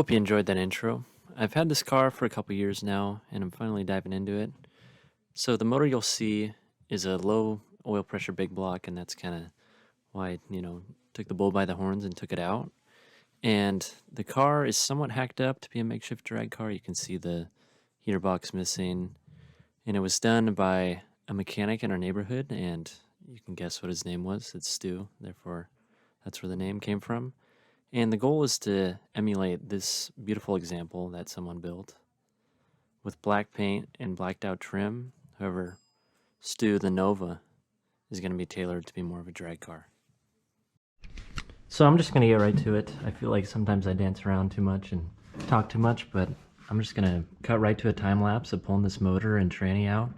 Hope you enjoyed that intro. I've had this car for a couple years now, and I'm finally diving into it. So the motor you'll see is a low oil pressure big block, and that's kind of why I took the bull by the horns and took it out. And the car is somewhat hacked up to be a makeshift drag car. You can see the heater box missing, and it was done by a mechanic in our neighborhood, and you can guess what his name was. It's Stu, therefore that's where the name came from. And the goal is to emulate this beautiful example that someone built with black paint and blacked out trim. However, Stu, the Nova, is going to be tailored to be more of a drag car. So I'm just going to get right to it. I feel like sometimes I dance around too much and talk too much, but I'm just going to cut right to a time lapse of pulling this motor and tranny out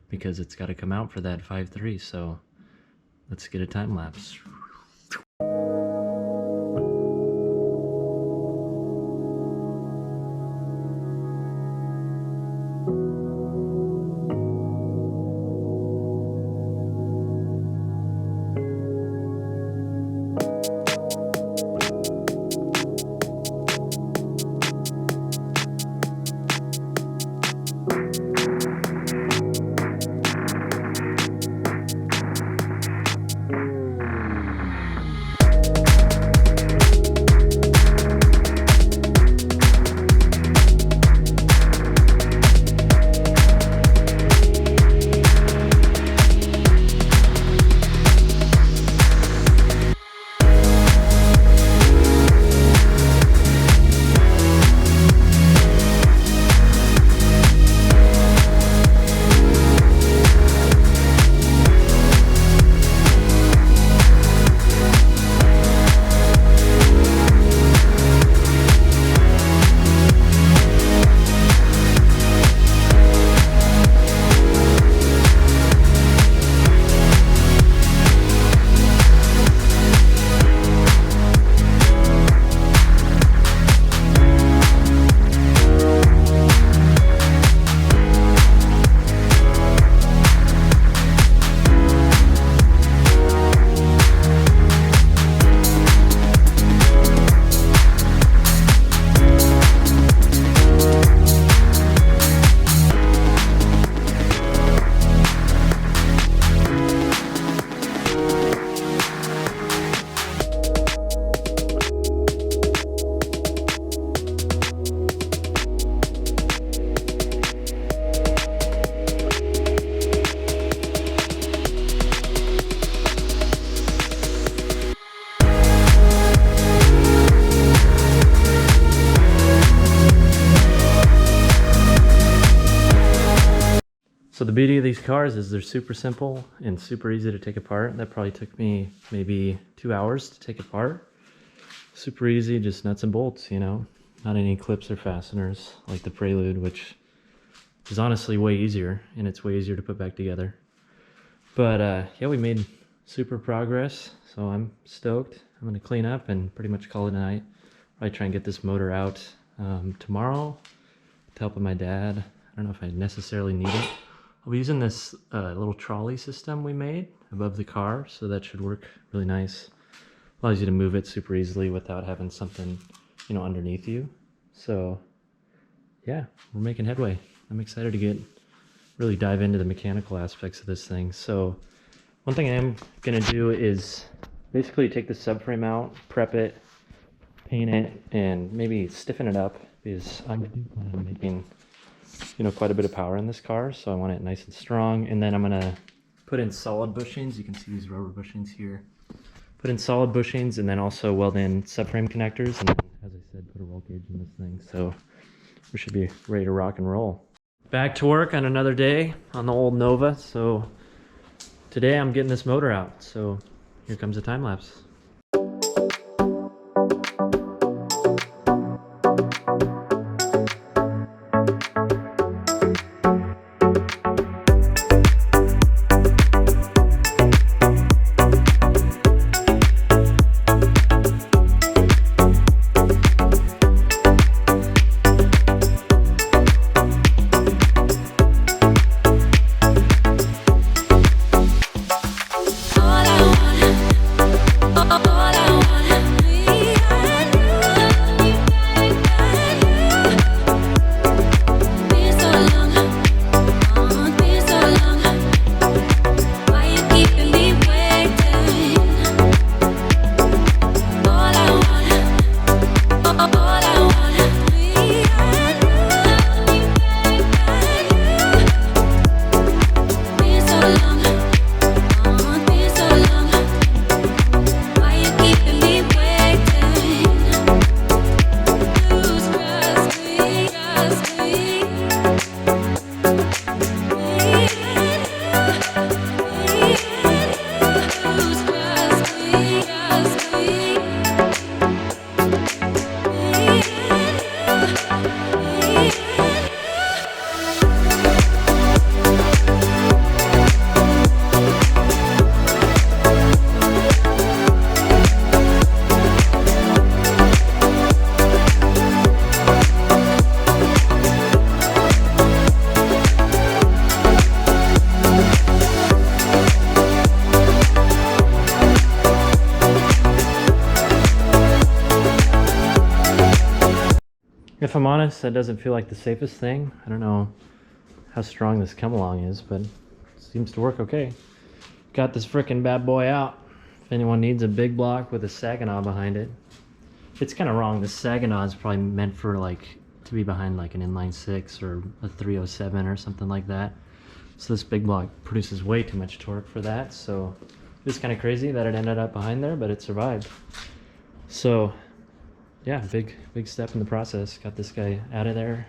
because it's got to come out for that 5.3. So let's get a time lapse. So the beauty of these cars is they're super simple and super easy to take apart. That probably took me maybe 2 hours to take apart. Super easy, just nuts and bolts, not any clips or fasteners like the Prelude, which is honestly way easier, and it's way easier to put back together. But yeah, we made super progress, so I'm stoked. I'm gonna clean up and pretty much call it a night. Probably try and get this motor out tomorrow with the help of my dad. I don't know if I necessarily need it. I'll be using this little trolley system we made above the car, so that should work really nice. Allows you to move it super easily without having something, underneath you. So yeah, we're making headway. I'm excited to really dive into the mechanical aspects of this thing. So one thing I am gonna do is basically take the subframe out, prep it, paint it, and maybe stiffen it up, because I do plan on making quite a bit of power in this car, so I want it nice and strong. And then I'm gonna put in solid bushings. You can see these rubber bushings here. Put in solid bushings, and then also weld in subframe connectors, and then, as I said, put a roll cage in this thing. So we should be ready to rock and roll. Back to work on another day on the old Nova. So today I'm getting this motor out. So here comes a time lapse. If I'm honest, that doesn't feel like the safest thing. I don't know how strong this come along is, but it seems to work okay. Got this frickin' bad boy out. If anyone needs a big block with a Saginaw behind it. It's kind of wrong. The Saginaw is probably meant for like to be behind like an inline 6 or a 307 or something like that. So this big block produces way too much torque for that. So it's kind of crazy that it ended up behind there, but it survived. So yeah, big step in the process. Got this guy out of there.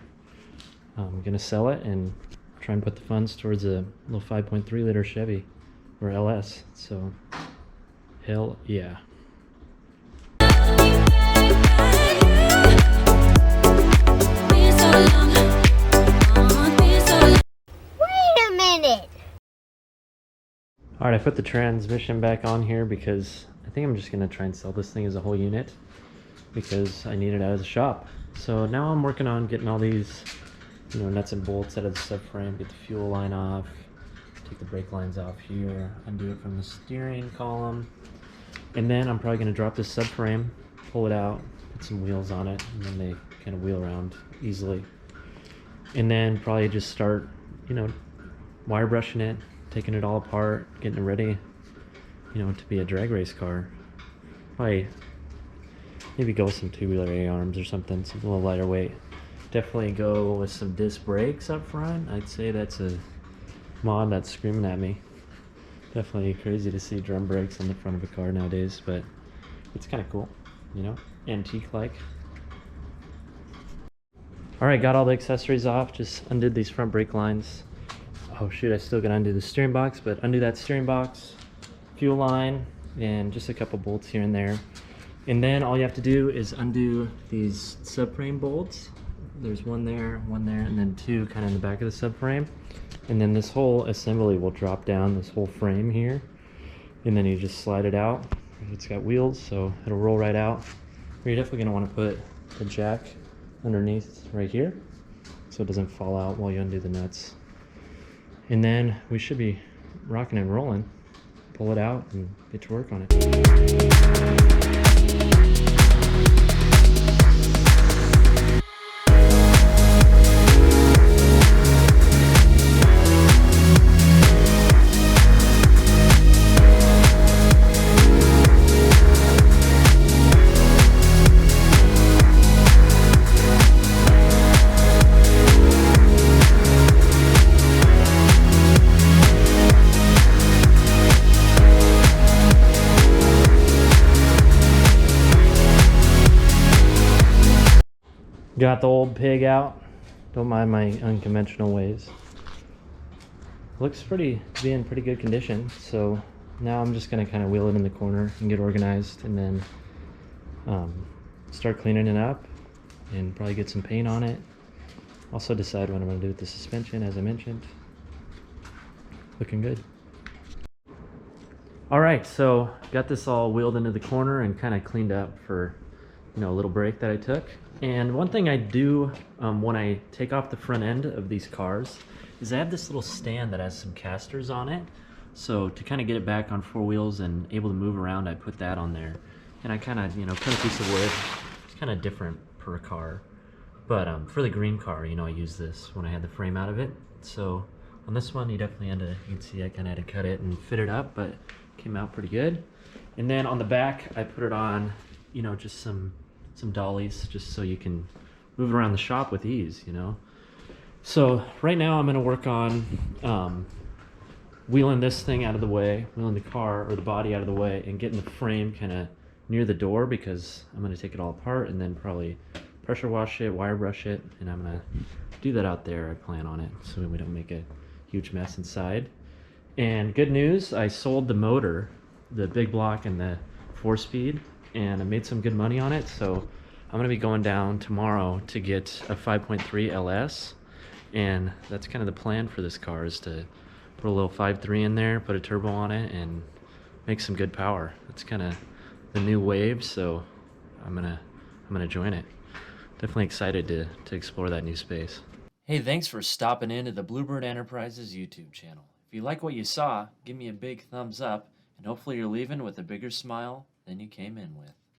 I'm gonna sell it and try and put the funds towards a little 5.3 liter Chevy or LS. So hell yeah. Wait a minute. All right, I put the transmission back on here because I think I'm just gonna try and sell this thing as a whole unit because I need it out of the shop. So now I'm working on getting all these, you know, nuts and bolts out of the subframe, get the fuel line off, take the brake lines off here, undo it from the steering column, and then I'm probably gonna drop this subframe, pull it out, put some wheels on it, and then they kind of wheel around easily. And then probably just start, you know, wire brushing it, taking it all apart, getting it ready, you know, to be a drag race car. Probably maybe go with some tubular A-arms or something, a little lighter weight. Definitely go with some disc brakes up front. I'd say that's a mod that's screaming at me. Definitely crazy to see drum brakes on the front of a car nowadays, but it's kind of cool, you know, antique-like. All right, got all the accessories off, just undid these front brake lines. Oh shoot, I still gotta undo the steering box, but undo that steering box, fuel line, and just a couple bolts here and there. And then all you have to do is undo these subframe bolts. There's one there, and then two kind of in the back of the subframe. And then this whole assembly will drop down, this whole frame here. And then you just slide it out. It's got wheels, so it'll roll right out. You're definitely gonna wanna put the jack underneath right here so it doesn't fall out while you undo the nuts. And then we should be rocking and rolling. Pull it out and get to work on it. Got the old pig out. Don't mind my unconventional ways. Looks be in pretty good condition. So now I'm just gonna kind of wheel it in the corner and get organized, and then start cleaning it up and probably get some paint on it. Also decide what I'm gonna do with the suspension, as I mentioned. Looking good. All right, so got this all wheeled into the corner and kind of cleaned up for, you know, a little break that I took. And one thing I do when I take off the front end of these cars is I have this little stand that has some casters on it. So to kind of get it back on four wheels and able to move around, I put that on there. And I kind of, you know, cut a piece of wood. It's kind of different per car. But for the green car, you know, I used this when I had the frame out of it. So on this one, you definitely had to, you can see I kind of had to cut it and fit it up, but it came out pretty good. And then on the back, I put it on, you know, just some dollies, just so you can move around the shop with ease, you know. So right now I'm going to work on wheeling this thing out of the way, wheeling the car or the body out of the way, and getting the frame kind of near the door, because I'm going to take it all apart and then probably pressure wash it, wire brush it, and I'm going to do that out there. I plan on it so we don't make a huge mess inside. And good news, I sold the motor, the big block and the 4-speed, and I made some good money on it. So I'm gonna be going down tomorrow to get a 5.3 LS, and that's kind of the plan for this car, is to put a little 5.3 in there, put a turbo on it, and make some good power. That's kind of the new wave, so I'm gonna join it. Definitely excited to explore that new space. Hey, thanks for stopping into the Bluebird Enterprises YouTube channel. If you like what you saw, give me a big thumbs up, and hopefully you're leaving with a bigger smile than you came in with.